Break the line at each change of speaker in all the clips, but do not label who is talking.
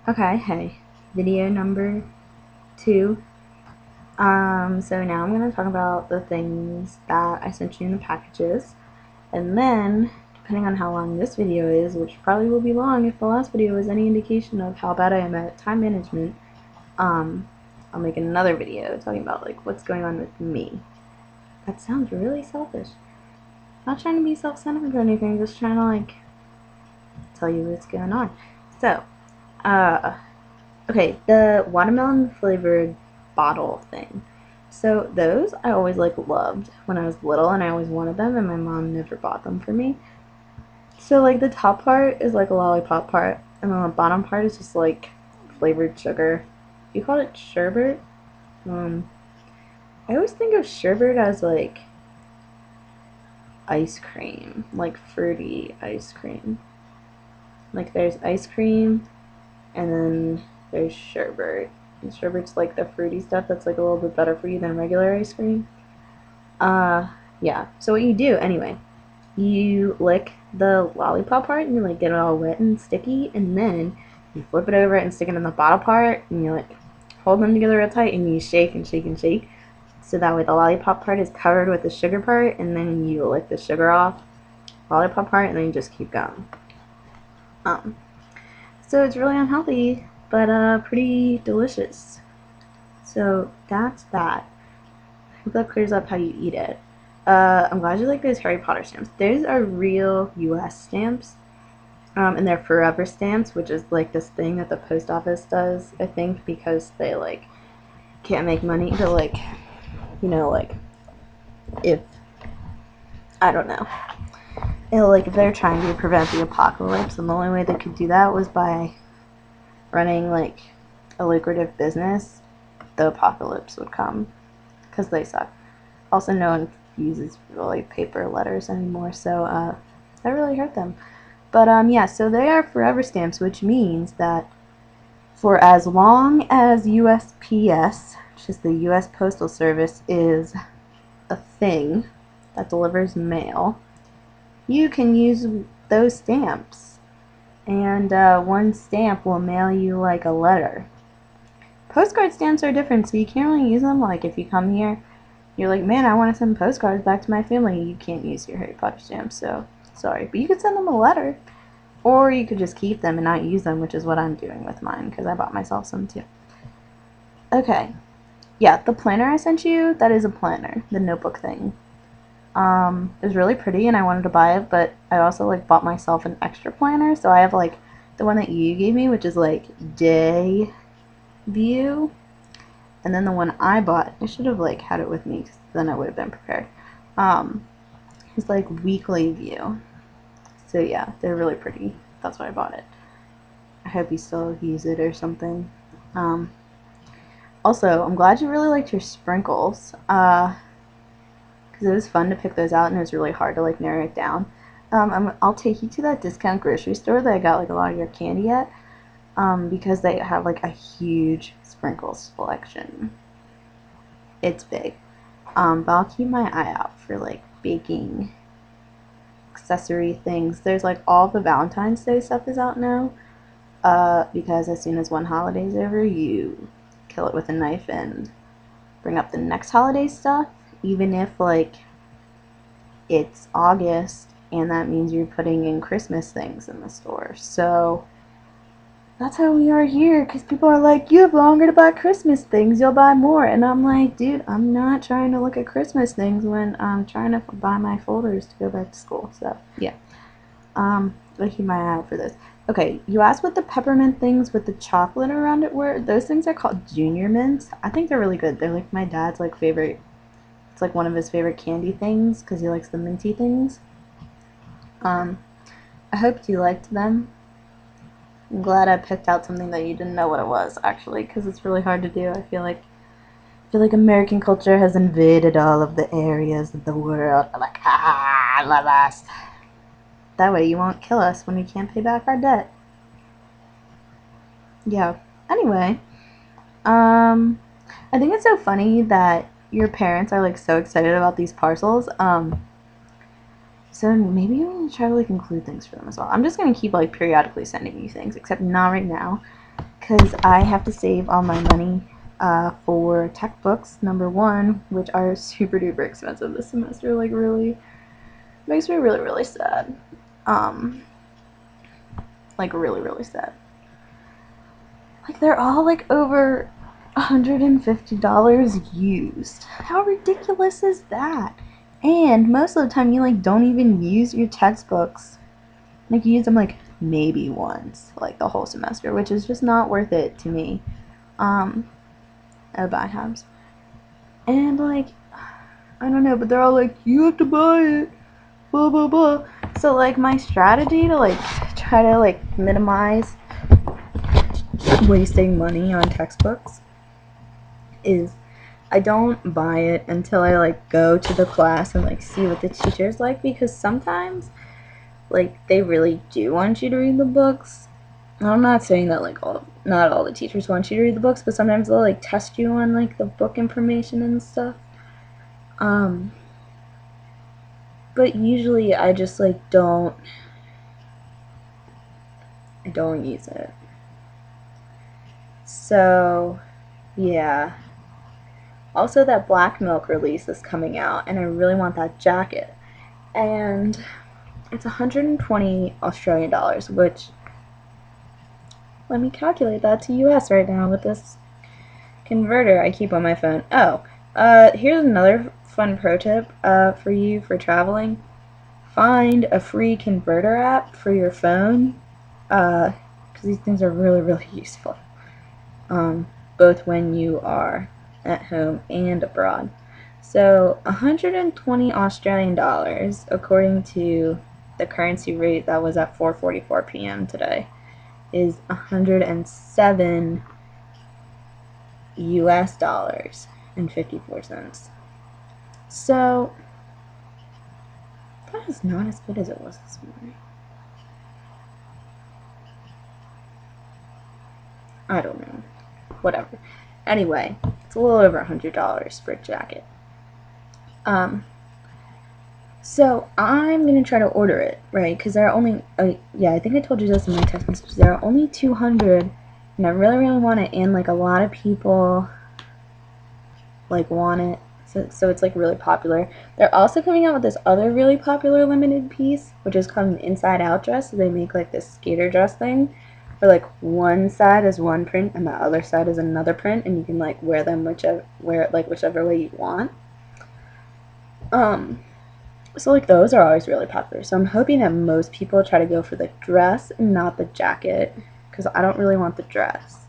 Okay, hey, video number 2. So now I'm going to talk about the things that I sent you in the packages, and then, depending on how long this video is, which probably will be long if the last video was any indication of how bad I am at time management, I'll make another video talking about, like, what's going on with me. That sounds really selfish. Not trying to be self-centered or anything, just trying to, like, tell you what's going on. So, okay, the watermelon flavored bottle thing. So those I always loved when I was little, and I always wanted them, and my mom never bought them for me. So like the top part is like a lollipop part, and then the bottom part is just like flavored sugar. You call it sherbet? I always think of sherbet as like ice cream, like fruity ice cream. Like there's ice cream, and then there's sherbet. And sherbet's like the fruity stuff that's like a little bit better for you than regular ice cream. Yeah. So what you do anyway, you lick the lollipop part and you like get it all wet and sticky, and then you flip it over and stick it in the bottom part, and you like hold them together real tight, and you shake and shake and shake. So that way the lollipop part is covered with the sugar part, and then you lick the sugar off lollipop part, and then you just keep going. So it's really unhealthy, but pretty delicious. So that's that. I hope that clears up how you eat it. I'm glad you like those Harry Potter stamps. Those are real US stamps. And they're forever stamps, which is like this thing that the post office does, I think, because they like can't make money. But like, you know, like if I don't know. If they're trying to prevent the apocalypse, and the only way they could do that was by running like a lucrative business, the apocalypse would come, because they suck. Also, no one uses really paper letters anymore, so that really hurt them. But yeah, so they are forever stamps, which means that for as long as USPS, which is the US Postal Service, is a thing that delivers mail, you can use those stamps, and one stamp will mail you like a letter. Postcard stamps are different, so you can't really use them. Like if you come here, you're like, man, I want to send postcards back to my family, you can't use your Harry Potter stamps, so sorry. But you could send them a letter, or you could just keep them and not use them, which is what I'm doing with mine, because I bought myself some too. Okay, yeah, the planner I sent you, that is a planner, the notebook thing. It was really pretty and I wanted to buy it, but I also like bought myself an extra planner, so I have like the one that you gave me, which is like day view, and then the one I bought, I should have like had it with me, because then I would have been prepared. It's like weekly view. So yeah, they're really pretty. That's why I bought it. I hope you still use it or something. Also, I'm glad you really liked your sprinkles. Because it was fun to pick those out, and it was really hard to like narrow it down. I'll take you to that discount grocery store that I got like a lot of your candy at, because they have like a huge sprinkles selection. It's big. But I'll keep my eye out for like baking accessory things. There's like all the Valentine's Day stuff is out now, because as soon as one holiday's over, you kill it with a knife and bring up the next holiday stuff, even if like it's August, and that means you're putting in Christmas things in the store. So that's how we are here, because people are like, you have longer to buy Christmas things, you'll buy more. And I'm like, dude, I'm not trying to look at Christmas things when I'm trying to buy my folders to go back to school. So yeah, I'll keep my eye out for this. Okay, you asked what the peppermint things with the chocolate around it were. Those things are called Junior Mints. I think they're really good. They're like my dad's like favorite. It's like one of his favorite candy things, because he likes the minty things. I hoped you liked them. I'm glad I picked out something that you didn't know what it was, actually, because it's really hard to do. I feel like American culture has invaded all of the areas of the world. I'm like, I love us. That way you won't kill us when we can't pay back our debt. Yeah. Anyway, I think it's so funny that your parents are like so excited about these parcels. So maybe I'm gonna try to like include things for them as well. I'm just gonna keep like periodically sending you things, except not right now, because I have to save all my money for textbooks, number one, which are super duper expensive this semester. Like, really makes me really, really sad. Like, really, really sad. Like, they're all like over $150 used. How ridiculous is that? And most of the time you like don't even use your textbooks. Like, you use them like maybe once, like the whole semester, which is just not worth it to me. At bad times. And like, I don't know, but they're all like, you have to buy it, blah blah blah. So like, my strategy to like try to like minimize wasting money on textbooks is I don't buy it until I like go to the class and like see what the teacher's like, because sometimes like they really do want you to read the books. I'm not saying that like not all the teachers want you to read the books, but sometimes they'll like test you on like the book information and stuff. But usually I just like I don't use it. So yeah. Also, that Black Milk release is coming out, and I really want that jacket. And it's 120 Australian dollars, which, let me calculate that to US right now with this converter I keep on my phone. Oh, here's another fun pro tip for you for traveling. Find a free converter app for your phone, because these things are really, really useful, both when you are at home and abroad. So 120 Australian dollars, according to the currency rate that was at 4:44 p.m. today, is 107 US dollars and 54 cents. So that is not as good as it was this morning. I don't know. Whatever. Anyway, it's a little over $100 for a jacket. So I'm gonna try to order it, right? Because there are only, yeah, I think I told you this in my text message. There are only 200, and I really, really want it, and like a lot of people like want it, so it's like really popular. They're also coming out with this other really popular limited piece, which is called an inside-out dress. So they make like this skater dress thing, where like one side is one print and the other side is another print, and you can like wear them whichever way you want. So like those are always really popular. So I'm hoping that most people try to go for the dress and not the jacket, because I don't really want the dress.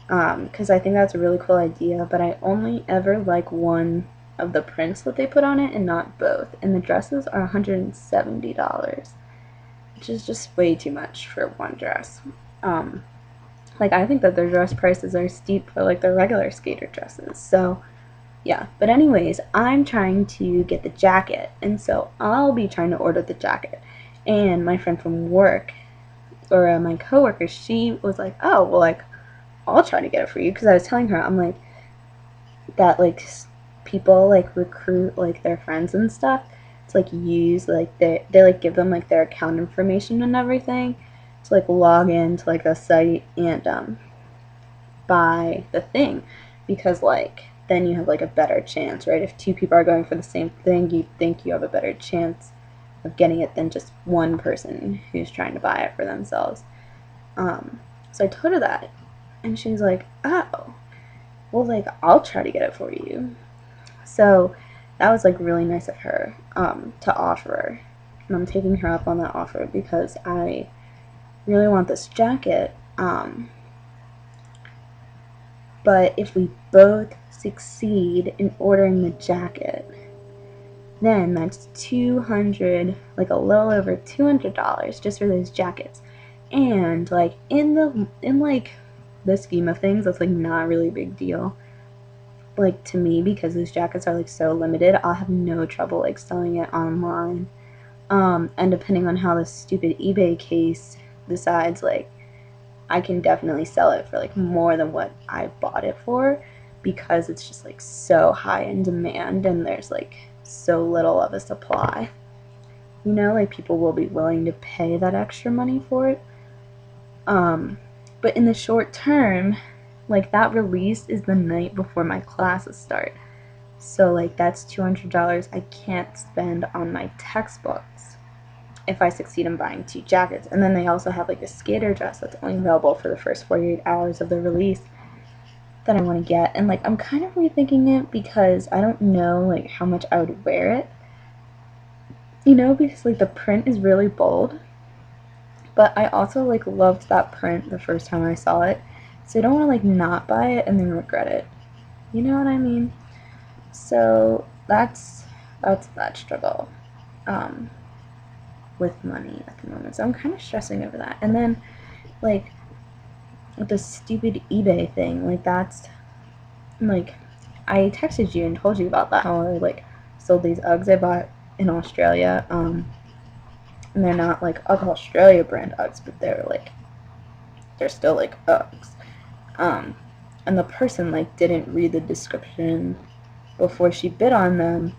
Because I think that's a really cool idea, but I only ever like one of the prints that they put on it and not both. And the dresses are $170, which is just way too much for one dress. Like, I think that their dress prices are steep for like their regular skater dresses. So yeah, but anyways, I'm trying to get the jacket, and so I'll be trying to order the jacket. And my friend from work, or my coworker, she was like, oh, well, like, I'll try to get it for you, because I was telling her, I'm like, that like people like recruit like their friends and stuff to like use like they like give them like their account information and everything to like log into like the site and buy the thing, because like then you have like a better chance, right? If two people are going for the same thing, you think you have a better chance of getting it than just one person who's trying to buy it for themselves. So I told her that, and she's like, oh, well, like, I'll try to get it for you. So that was like really nice of her to offer, and I'm taking her up on that offer because I really want this jacket. But if we both succeed in ordering the jacket, then that's $200, like a little over $200 just for those jackets. And like in like the scheme of things, that's like not really a big deal, like to me, because those jackets are like so limited. I'll have no trouble like selling it online. And depending on how this stupid eBay case decides, like, I can definitely sell it for like more than what I bought it for, because it's just like so high in demand and there's like so little of a supply. You know, like people will be willing to pay that extra money for it. But in the short term, like that release is the night before my classes start. So like that's $200 I can't spend on my textbooks if I succeed in buying 2 jackets. And then they also have like a skater dress that's only available for the first 48 hours of the release that I want to get. And like I'm kind of rethinking it because I don't know like how much I would wear it. You know, because like the print is really bold. But I also like loved that print the first time I saw it. So I don't want to like not buy it and then regret it. You know what I mean? So that's that struggle with money at the moment. So I'm kind of stressing over that. And then like with the stupid eBay thing, like that's like I texted you and told you about that, how I like sold these Uggs I bought in Australia. And they're not like Ugg Australia brand Uggs, but they're still like Uggs. And the person like didn't read the description before she bid on them,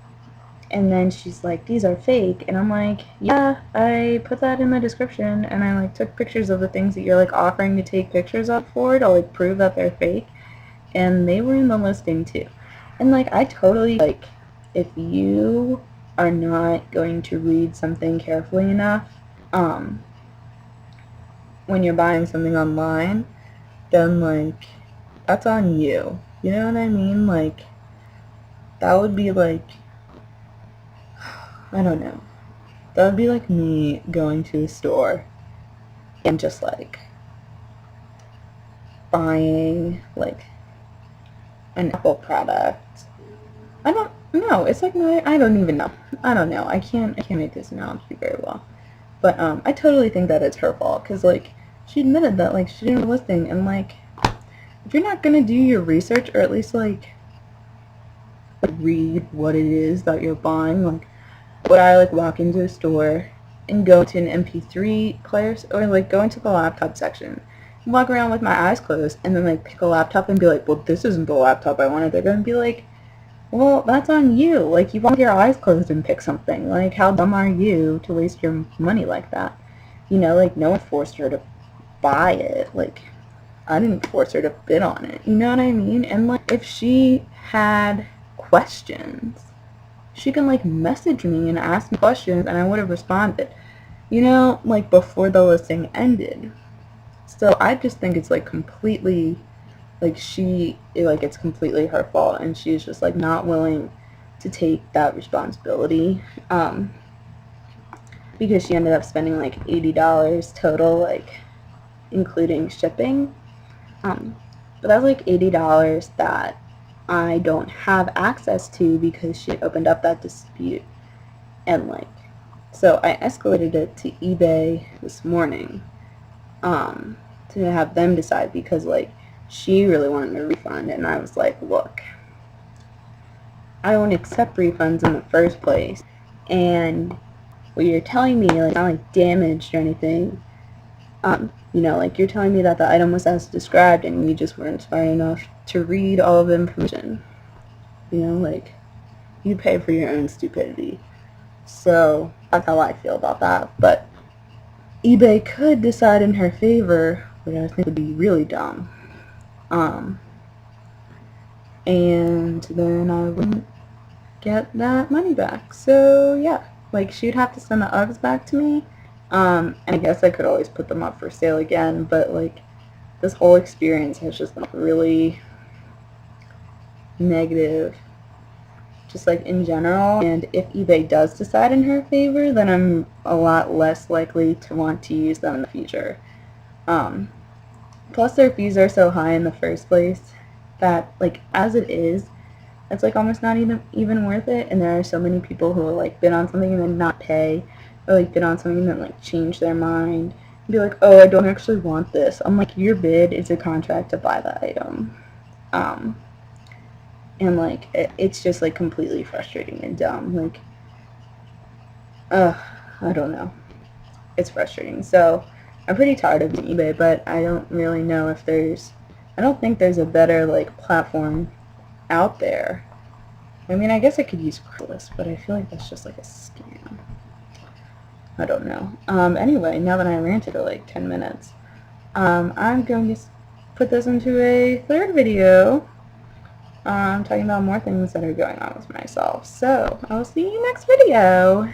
and then she's like, these are fake. And I'm like, yeah, I put that in the description, and I like took pictures of the things that you're like offering to take pictures of for to like prove that they're fake, and they were in the listing too. And like I totally like, if you are not going to read something carefully enough when you're buying something online, then like that's on you. You know what I mean? Like that would be like, I don't know. That would be like me going to a store and just like buying like an Apple product. I don't know. It's like I don't even know. I don't know. I can't make this analogy very well. But I totally think that it's her fault because like she admitted that like she didn't know the listing, and like if you're not gonna do your research or at least like read what it is that you're buying, like would I like walk into a store and go to an MP3 player or like go into the laptop section and walk around with my eyes closed and then like pick a laptop and be like, well, this isn't the laptop I wanted. They're gonna be like, well, that's on you. Like you walk with your eyes closed and pick something. Like how dumb are you to waste your money like that? You know, like no one forced her to buy it. Like I didn't force her to bid on it. You know what I mean? And like if she had questions, she can like message me and ask me questions and I would have responded, you know, like before the listing ended. So I just think it's like completely like it's completely her fault, and she's just like not willing to take that responsibility because she ended up spending like $80 total, like including shipping. But that's like $80 that I don't have access to because she opened up that dispute. And like, so I escalated it to eBay this morning to have them decide because like she really wanted a refund, and I was like, look, I don't accept refunds in the first place, and what you're telling me, like, not like damaged or anything, you know, like you're telling me that the item was as described and you just weren't smart enough to read all of the information. You know, like you pay for your own stupidity. So that's how I feel about that. But eBay could decide in her favor, which I think would be really dumb. And then I wouldn't get that money back. So yeah, like she'd have to send the Uggs back to me. And I guess I could always put them up for sale again, but like this whole experience has just been really negative, just like in general. And if eBay does decide in her favor, then I'm a lot less likely to want to use them in the future. Plus their fees are so high in the first place that like as it is, it's like almost not even worth it. And there are so many people who will like bid on something and then not pay, or like bid on something and then like change their mind and be like, oh, I don't actually want this. I'm like, your bid is a contract to buy the item. And like it's just like completely frustrating and dumb. Like I don't know, it's frustrating. So I'm pretty tired of eBay, but I don't really know if I don't think there's a better like platform out there. I mean, I guess I could use Craigslist, but I feel like that's just like a scam. I don't know. Anyway, now that I ranted for like 10 minutes, I'm going to put this into a third video talking about more things that are going on with myself. So, I'll see you next video.